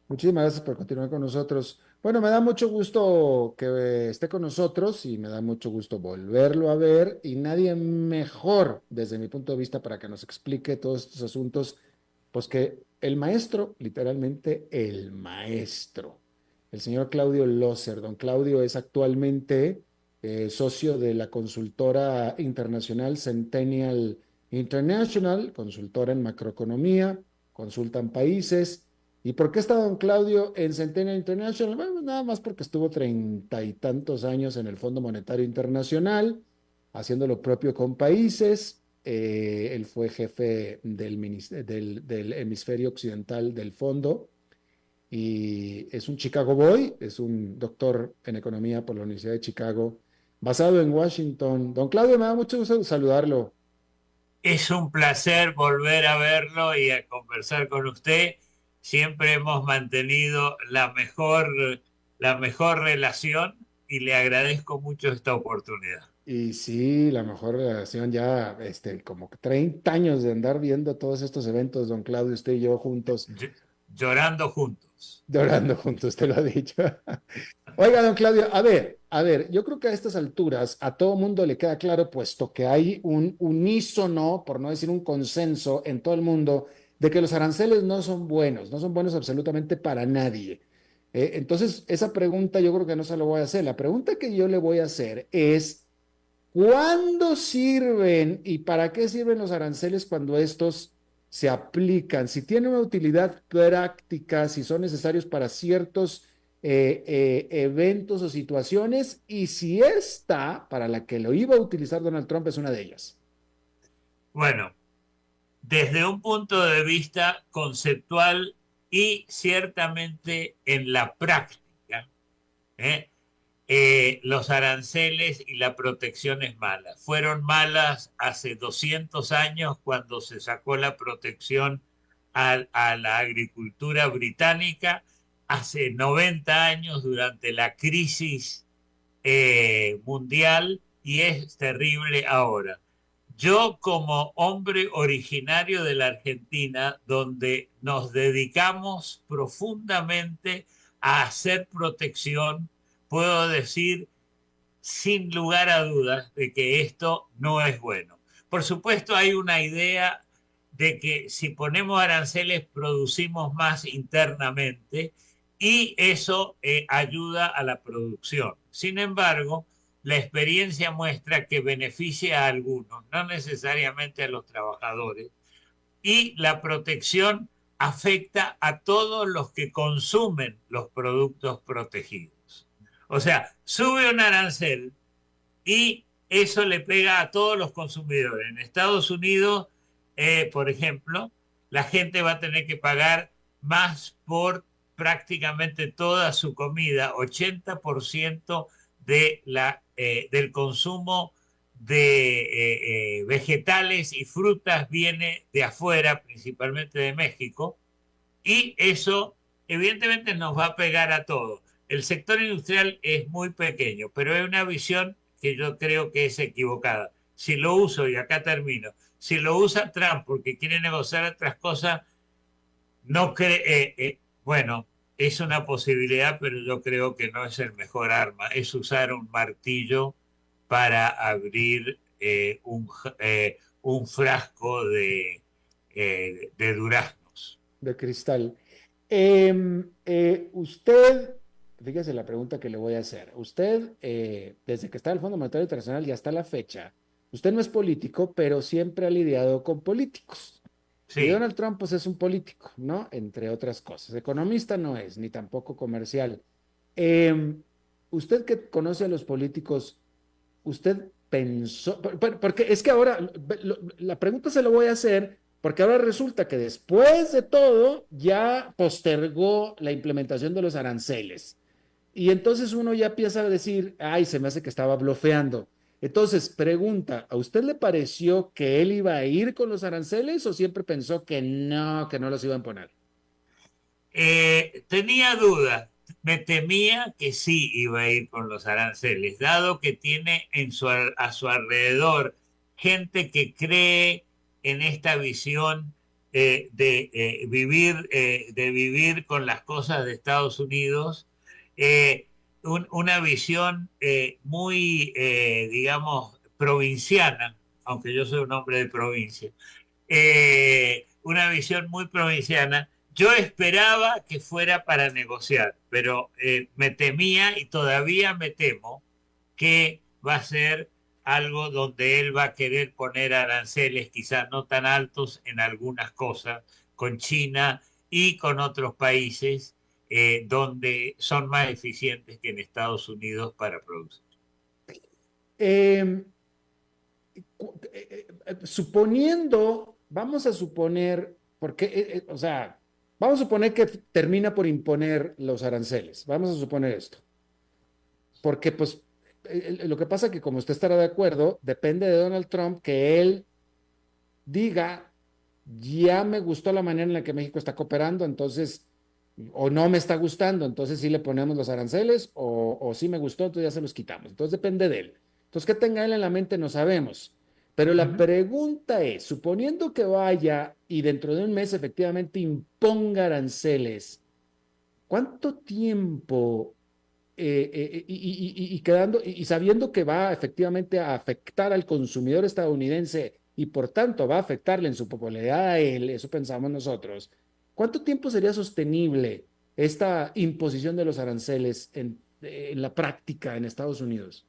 Muchísimas gracias por continuar con nosotros. Bueno, me da mucho gusto que esté con nosotros y me da mucho gusto volverlo a ver y nadie mejor desde mi punto de vista para que nos explique todos estos asuntos, pues que el maestro, literalmente el maestro, el señor Claudio Loser. Don Claudio es actualmente socio de la consultora internacional Centennial International, consultora en macroeconomía, consultan países. ¿Y por qué está don Claudio en Centennial International? Bueno, nada más porque estuvo 30 y tantos años en el Fondo Monetario Internacional, haciendo lo propio con países. Él fue jefe del hemisferio occidental del fondo y es un Chicago Boy, es un doctor en economía por la Universidad de Chicago, basado en Washington. Don Claudio, me da mucho gusto saludarlo. Es un placer volver a verlo y a conversar con usted. Siempre hemos mantenido la mejor relación y le agradezco mucho esta oportunidad. Y sí, la mejor relación ya, como 30 años de andar viendo todos estos eventos, don Claudio, usted y yo juntos. Llorando juntos. juntos. Llorando juntos, te lo ha dicho. Oiga, don Claudio, a ver, yo creo que a estas alturas a todo mundo le queda claro, puesto que hay un unísono, por no decir un consenso en todo el mundo, de que los aranceles no son buenos absolutamente para nadie. Entonces, esa pregunta yo creo que no se la voy a hacer. La pregunta que yo le voy a hacer es, ¿cuándo sirven y para qué sirven los aranceles cuando estos se aplican? Si tienen una utilidad práctica, si son necesarios para ciertos eventos o situaciones, y si esta, para la que lo iba a utilizar Donald Trump, es una de ellas. Bueno, desde un punto de vista conceptual y ciertamente en la práctica, ¿eh? Los aranceles y la protección es mala. Fueron malas hace 200 años cuando se sacó la protección a la agricultura británica, hace 90 años durante la crisis mundial y es terrible ahora. Yo como hombre originario de la Argentina, donde nos dedicamos profundamente a hacer protección, puedo decir sin lugar a dudas de que esto no es bueno. Por supuesto, hay una idea de que si ponemos aranceles producimos más internamente y eso ayuda a la producción. Sin embargo, la experiencia muestra que beneficia a algunos, no necesariamente a los trabajadores, y la protección afecta a todos los que consumen los productos protegidos. O sea, sube un arancel y eso le pega a todos los consumidores. En Estados Unidos, por ejemplo, la gente va a tener que pagar más por prácticamente toda su comida, 80% del consumo de vegetales y frutas viene de afuera, principalmente de México, y eso evidentemente nos va a pegar a todos. El sector industrial es muy pequeño, pero es una visión que yo creo que es equivocada. Si lo uso, y acá termino, si lo usa Trump porque quiere negociar otras cosas, no bueno, es una posibilidad, pero yo creo que no es el mejor arma. Es usar un martillo para abrir un frasco de duraznos. De cristal. Usted, fíjese la pregunta que le voy a hacer. Usted, desde que está en el Fondo Monetario Internacional y hasta la fecha, usted no es político, pero siempre ha lidiado con políticos. Y Sí, Donald Trump, pues, es un político, ¿no? Entre otras cosas. Economista no es, ni tampoco comercial. Usted que conoce a los políticos, ¿usted pensó? Porque es que ahora, la pregunta se la voy a hacer, porque ahora resulta que después de todo ya postergó la implementación de los aranceles. Y entonces uno ya empieza a decir, ay, se me hace que estaba blofeando. Entonces, pregunta, ¿a usted le pareció que él iba a ir con los aranceles o siempre pensó que no los iban a poner? tenía dudas. Me temía que sí iba a ir con los aranceles, dado que tiene a su alrededor gente que cree en esta visión de vivir con las cosas de Estados Unidos, una visión muy, digamos, provinciana, aunque yo soy un hombre de provincia, una visión muy provinciana. Yo esperaba que fuera para negociar, pero me temía y todavía me temo que va a ser algo donde él va a querer poner aranceles quizás no tan altos en algunas cosas, con China y con otros países donde son más eficientes que en Estados Unidos para producir. Eh, Suponiendo, vamos a suponer, porque, o sea, vamos a suponer que termina por imponer los aranceles. Vamos a suponer esto. Porque, pues, lo que pasa es que, como usted estará de acuerdo, depende de Donald Trump que él diga, ya me gustó la manera en la que México está cooperando, entonces, o no me está gustando, entonces sí le ponemos los aranceles, o sí me gustó, entonces ya se los quitamos. Entonces depende de él. Entonces, ¿qué tenga él en la mente? No sabemos. Pero la pregunta es, suponiendo que vaya y dentro de un mes efectivamente imponga aranceles, ¿Cuánto tiempo y sabiendo que va efectivamente a afectar al consumidor estadounidense y por tanto va a afectarle en su popularidad a él, eso pensamos nosotros, ¿cuánto tiempo sería sostenible esta imposición de los aranceles en la práctica en Estados Unidos?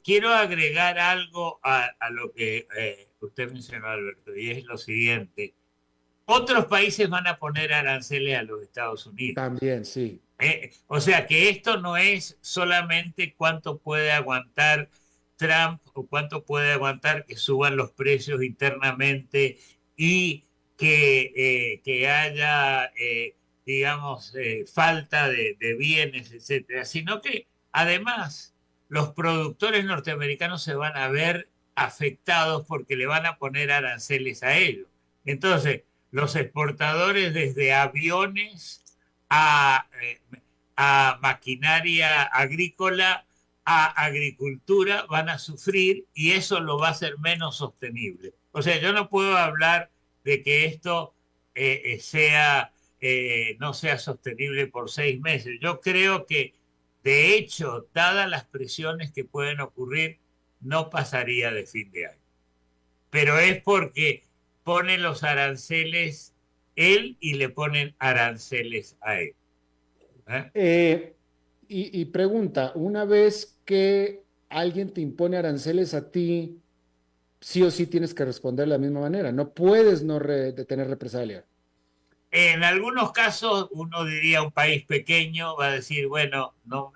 Quiero agregar algo a lo que usted mencionó, Alberto, y es lo siguiente. Otros países van a poner aranceles a los Estados Unidos. También, sí. O sea que esto no es solamente cuánto puede aguantar Trump o cuánto puede aguantar que suban los precios internamente y que haya, digamos, falta de bienes, etcétera, sino que además los productores norteamericanos se van a ver afectados porque le van a poner aranceles a ellos. Entonces, los exportadores desde aviones a, a maquinaria agrícola, a agricultura, van a sufrir y eso lo va a hacer menos sostenible. O sea, yo no puedo hablar de que esto no sea sostenible por 6 meses. Yo creo que, de hecho, dadas las presiones que pueden ocurrir, no pasaría de fin de año. Pero es porque pone los aranceles él y le ponen aranceles a él. Y pregunta, una vez que alguien te impone aranceles a ti, sí o sí tienes que responder de la misma manera. No puedes no tener represalia. En algunos casos, uno diría un país pequeño va a decir, bueno, no,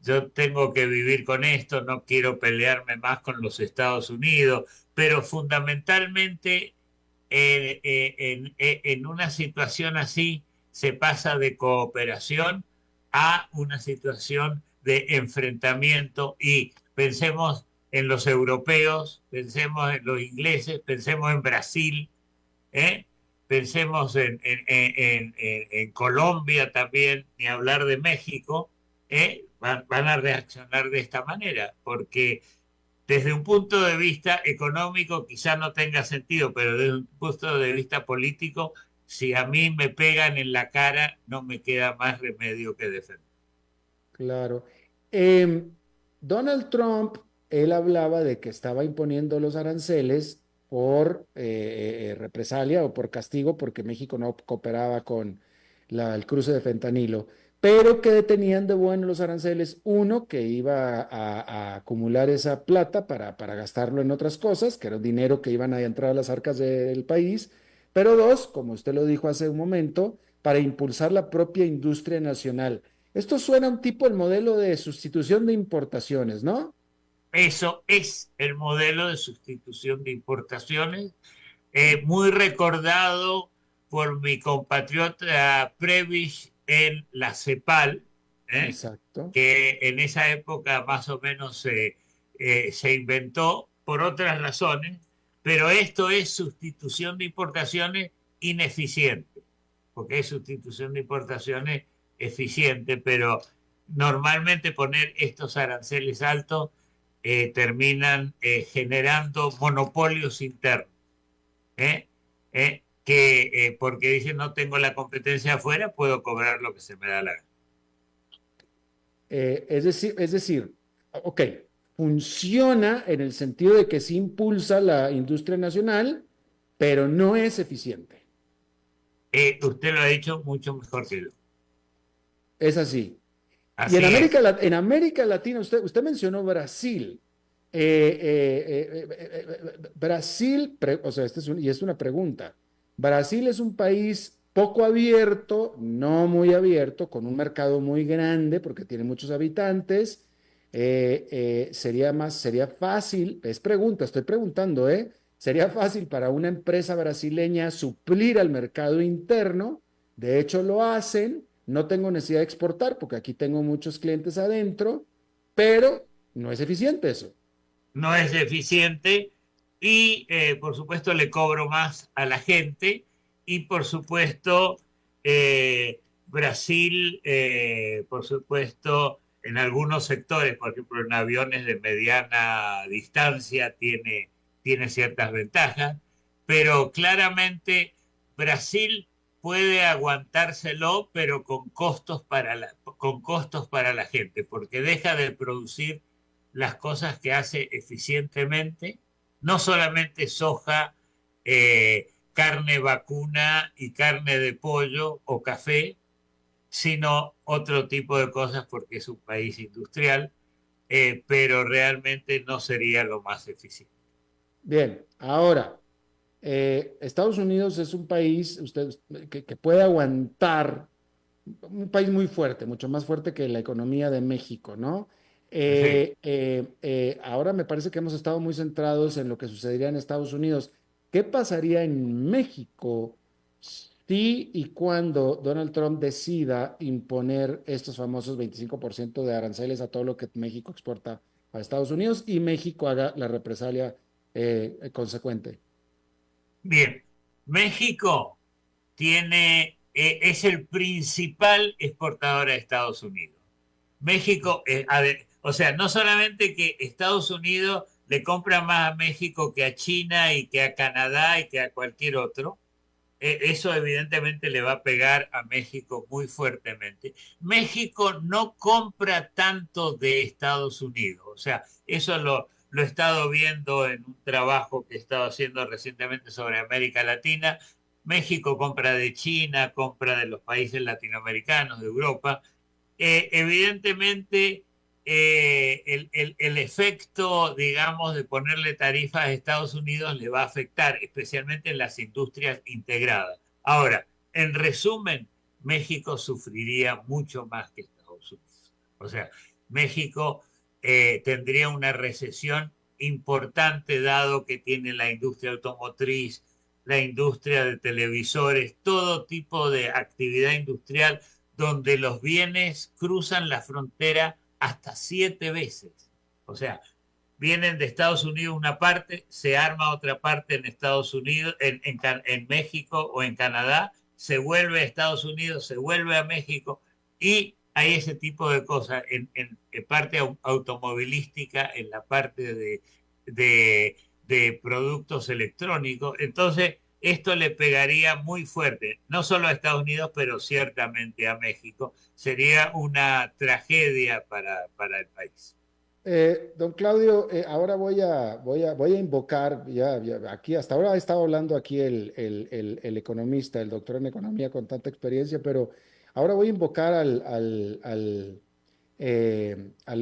yo tengo que vivir con esto, no quiero pelearme más con los Estados Unidos, pero fundamentalmente en una situación así se pasa de cooperación a una situación de enfrentamiento y pensemos en los europeos, pensemos en los ingleses, pensemos en Brasil, pensemos en Colombia también, ni hablar de México, van a reaccionar de esta manera, porque desde un punto de vista económico quizá no tenga sentido, pero desde un punto de vista político, si a mí me pegan en la cara, no me queda más remedio que defender. Claro. Donald Trump, él hablaba de que estaba imponiendo los aranceles por represalia o por castigo porque México no cooperaba con el cruce de fentanilo, pero que tenían de bueno los aranceles, uno, que iba a acumular esa plata para gastarlo en otras cosas, que era dinero que iban a entrar a las arcas del país, pero dos, como usted lo dijo hace un momento, para impulsar la propia industria nacional. Esto suena un tipo el modelo de sustitución de importaciones, ¿no? Eso es el modelo de sustitución de importaciones, muy recordado por mi compatriota Prebisch en la CEPAL, Exacto. que en esa época más o menos se inventó por otras razones, pero esto es sustitución de importaciones ineficiente, porque es sustitución de importaciones eficiente, pero normalmente poner estos aranceles altos terminan generando monopolios internos, porque dicen no tengo la competencia afuera, puedo cobrar lo que se me da la gana. Es decir, ok, funciona en el sentido de que sí impulsa la industria nacional, pero no es eficiente. Usted lo ha dicho mucho mejor que yo. Es así. Así Y en es. América Latina, usted mencionó Brasil. Brasil, o sea, y es una pregunta. Brasil es un país poco abierto, no muy abierto, con un mercado muy grande porque tiene muchos habitantes. Sería fácil, es pregunta, estoy preguntando, sería fácil para una empresa brasileña suplir al mercado interno. De hecho, lo hacen. No tengo necesidad de exportar porque aquí tengo muchos clientes adentro, pero no es eficiente eso. No es eficiente y por supuesto le cobro más a la gente y por supuesto Brasil, por supuesto en algunos sectores, por ejemplo en aviones de mediana distancia tiene ciertas ventajas, pero claramente Brasil puede aguantárselo, pero con costos para la gente, porque deja de producir las cosas que hace eficientemente, no solamente soja, carne vacuna y carne de pollo o café, sino otro tipo de cosas porque es un país industrial, pero realmente no sería lo más eficiente. Bien, ahora, Estados Unidos es un país que puede aguantar, un país muy fuerte, mucho más fuerte que la economía de México, ¿no? Sí. Ahora me parece que hemos estado muy centrados en lo que sucedería en Estados Unidos. ¿Qué pasaría en México si y cuando Donald Trump decida imponer estos famosos 25% de aranceles a todo lo que México exporta a Estados Unidos y México haga la represalia consecuente? Bien, México es el principal exportador a Estados Unidos. México, o sea, no solamente que Estados Unidos le compra más a México que a China y que a Canadá y que a cualquier otro, eso evidentemente le va a pegar a México muy fuertemente. México no compra tanto de Estados Unidos, o sea, eso lo he estado viendo en un trabajo que he estado haciendo recientemente sobre América Latina. México compra de China, compra de los países latinoamericanos, de Europa. Evidentemente, el efecto, digamos, de ponerle tarifas a Estados Unidos le va a afectar, especialmente en las industrias integradas. Ahora, en resumen, México sufriría mucho más que Estados Unidos. O sea, México tendría una recesión importante dado que tiene la industria automotriz, la industria de televisores, todo tipo de actividad industrial donde los bienes cruzan la frontera hasta 7 veces. O sea, vienen de Estados Unidos una parte, se arma otra parte en Estados Unidos, en México o en Canadá, se vuelve a Estados Unidos, se vuelve a México y hay ese tipo de cosas en parte automovilística, en la parte de productos electrónicos. Entonces, esto le pegaría muy fuerte, no solo a Estados Unidos, pero ciertamente a México. Sería una tragedia para el país. Don Claudio, ahora voy a invocar, aquí hasta ahora ha estado hablando aquí el economista, el doctor en economía con tanta experiencia, pero ahora voy a invocar al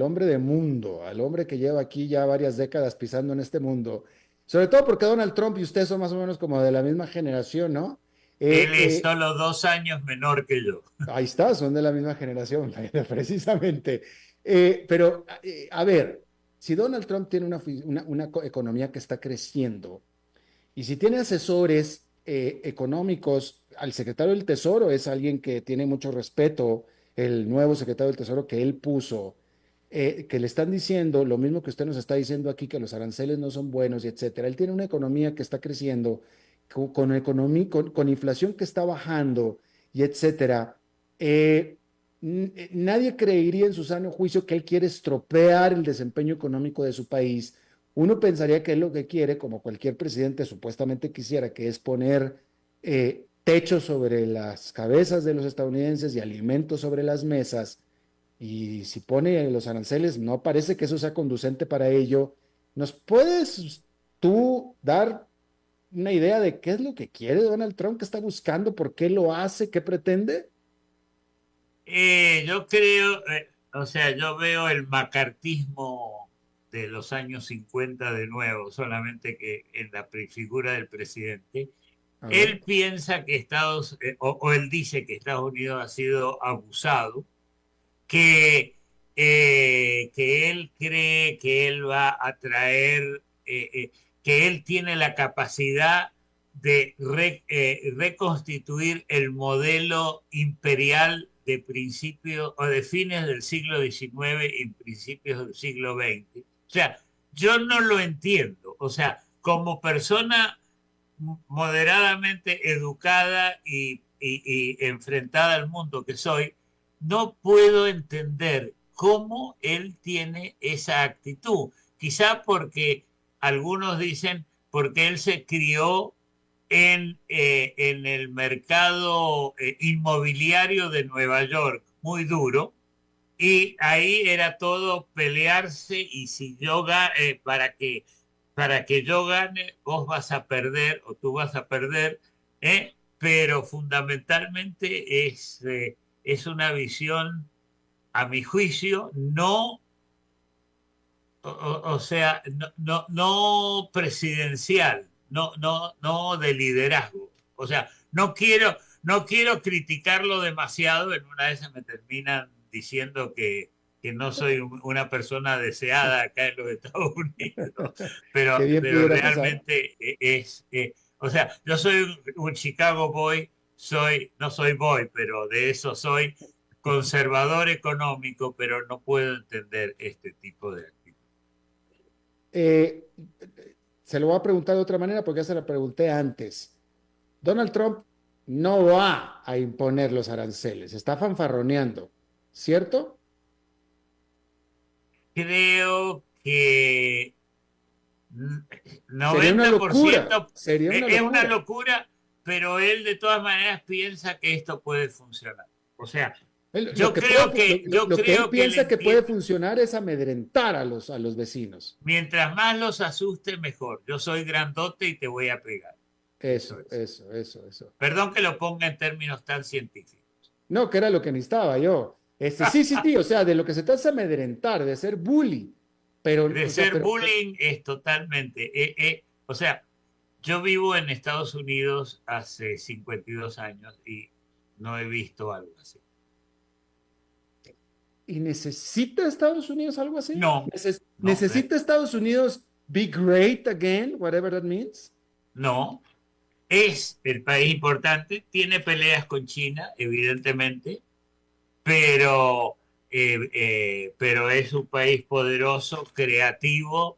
hombre de mundo, al hombre que lleva aquí ya varias décadas pisando en este mundo, sobre todo porque Donald Trump y usted son más o menos como de la misma generación, ¿no? Él es Eh, solo 2 años menor que yo. Ahí está, son de la misma generación, precisamente. Pero, a ver, si Donald Trump tiene una economía que está creciendo y si tiene asesores económicos, al secretario del Tesoro es alguien que tiene mucho respeto, el nuevo secretario del Tesoro que él puso, que le están diciendo lo mismo que usted nos está diciendo aquí, que los aranceles no son buenos y etcétera. Él tiene una economía que está creciendo, con inflación que está bajando y etcétera. Nadie creería en su sano juicio que él quiere estropear el desempeño económico de su país. Uno pensaría que él lo que quiere, como cualquier presidente supuestamente quisiera, que es poner techo sobre las cabezas de los estadounidenses y alimentos sobre las mesas. Y si pone los aranceles, no parece que eso sea conducente para ello. ¿Nos puedes tú dar una idea de qué es lo que quiere Donald Trump, qué está buscando, por qué lo hace, qué pretende? Yo creo, o sea, yo veo el macartismo de los años 50 de nuevo, solamente que en la figura del presidente. A ver. Él piensa que o él dice que Estados Unidos ha sido abusado, que él cree que él va a traer, que él tiene la capacidad de reconstituir el modelo imperial de principios o de fines del siglo XIX y principios del siglo XX. O sea, yo no lo entiendo. O sea, como persona moderadamente educada y enfrentada al mundo que soy, no puedo entender cómo él tiene esa actitud. Quizá porque algunos dicen porque él se crió en el mercado inmobiliario de Nueva York, muy duro, y ahí era todo pelearse y si para que yo gane, vos vas a perder o tú vas a perder, pero fundamentalmente es una visión, a mi juicio, no, o sea, no presidencial, no de liderazgo. O sea, no quiero criticarlo demasiado, en una vez me terminan diciendo que no soy una persona deseada acá en los Estados Unidos, Qué bien pero pudiera pasar. realmente o sea, yo soy un Chicago boy, no soy boy, pero de eso soy conservador económico, pero no puedo entender este tipo de actitud. Eh, Se lo voy a preguntar de otra manera porque ya se la pregunté antes. Donald Trump no va a imponer los aranceles, está fanfarroneando, ¿cierto? Creo que Sería una locura, 90% sería una es una locura. locura, pero él de todas maneras piensa que esto puede funcionar. O sea, Lo que puede, yo lo que él creo que él piensa que puede entiende, funcionar es amedrentar a los vecinos. mientras más los asuste, mejor. Yo soy grandote y te voy a pegar. Eso Eso, es. eso, eso, eso. Perdón que lo ponga en términos tan científicos. No, que era lo que necesitaba yo. Sí, sí, sí, o sea, de lo que se trata es amedrentar, de ser bully, pero, De o sea, ser pero bullying es totalmente. O sea, yo vivo en Estados Unidos hace 52 años y no he visto algo así. ¿y necesita Estados Unidos algo así? No, no, ¿Necesita Estados Unidos be great again, whatever that means? no. Es el país importante, tiene peleas con China, evidentemente, pero es un país poderoso, creativo,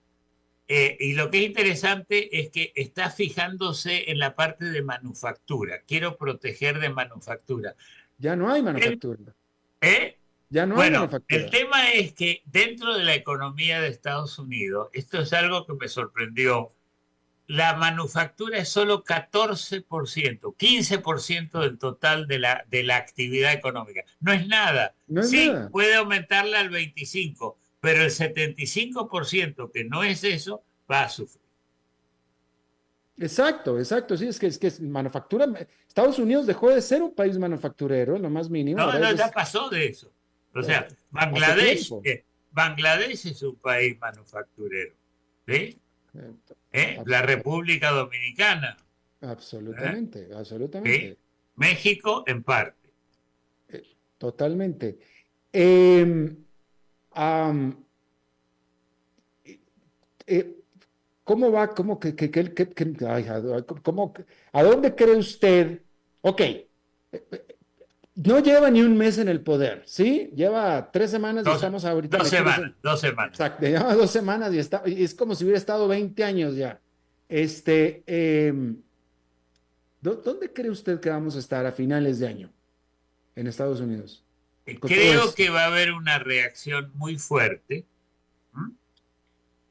y lo que es interesante es que está fijándose en la parte de manufactura. Quiero proteger de manufactura. Ya no hay Él- manufactura. ¿eh? Ya no hay Bueno, el manufactura. tema es que dentro de la economía de Estados Unidos, esto es algo que me sorprendió, la manufactura es solo 14%, 15% del total de la actividad económica. No es nada. No es Sí, nada. puede aumentarla al 25%, pero el 75% que no es eso, va a sufrir. Exacto, exacto. Sí, es que es manufactura. Estados Unidos dejó de ser un país manufacturero, lo más mínimo. No, Ahora no, ya pasó de eso. O sea, hace tiempo. Bangladesh es un país manufacturero. ¿Sí? Eh, La abso- República Dominicana. ¿Eh? Absolutamente, ¿Sí? absolutamente. México en parte. Totalmente. Em, am, eh, ¿Cómo va? ¿Cómo ay, a dónde cree usted? Ok, no lleva ni un mes en el poder, ¿sí? Lleva 3 semanas y Dos, estamos ahorita dos metidos semanas, en... 2 semanas. Exacto, lleva 2 semanas y es como si hubiera estado 20 años ya. Este, ¿Dónde cree usted que vamos a estar a finales de año en Estados Unidos? Con todo Creo esto. que va a haber una reacción muy fuerte, ¿m?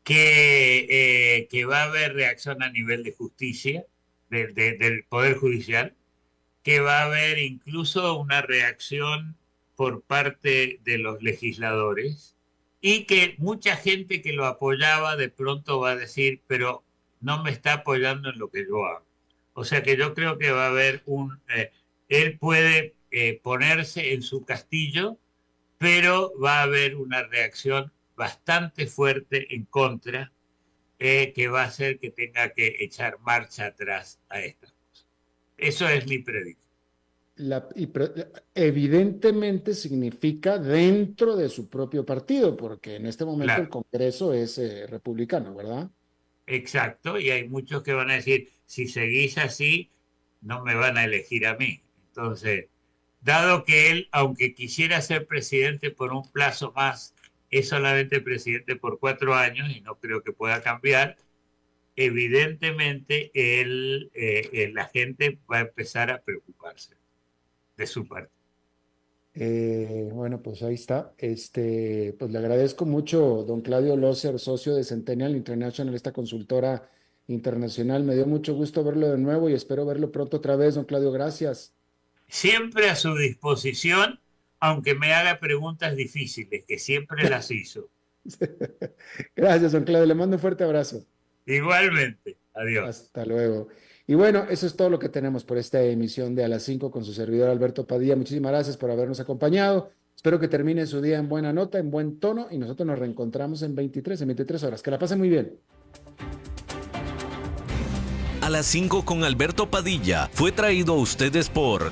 Que va a haber reacción a nivel de justicia, del Poder Judicial, que va a haber incluso una reacción por parte de los legisladores y que mucha gente que lo apoyaba de pronto va a decir, pero no me está apoyando en lo que yo hago. O sea que yo creo que va a haber él puede ponerse en su castillo, pero va a haber una reacción bastante fuerte en contra que va a hacer que tenga que echar marcha atrás a estas cosas. Eso es mi predicción. Evidentemente significa dentro de su propio partido, porque en este momento el Claro, Congreso es republicano, ¿verdad? exacto. Y hay muchos que van a decir, si seguís así, no me van a elegir a mí. Entonces, dado que él, aunque quisiera ser presidente por un plazo más, es solamente presidente por 4 años y no creo que pueda cambiar, evidentemente la gente va a empezar a preocuparse de su parte. Bueno, pues ahí está. Pues le agradezco mucho, don Claudio Loser, socio de Centennial International, esta consultora internacional. Me dio mucho gusto verlo de nuevo y espero verlo pronto otra vez, don Claudio. Gracias. Siempre a su disposición, aunque me haga preguntas difíciles, que siempre las hizo. Gracias, don Claudio. Le mando un fuerte abrazo. Igualmente. Adiós. Hasta luego. Y bueno, eso es todo lo que tenemos por esta emisión de A las 5 con su servidor Alberto Padilla. Muchísimas gracias por habernos acompañado. Espero que termine su día en buena nota, en buen tono, y nosotros nos reencontramos en 23 horas. Que la pasen muy bien. A las 5 con Alberto Padilla fue traído a ustedes por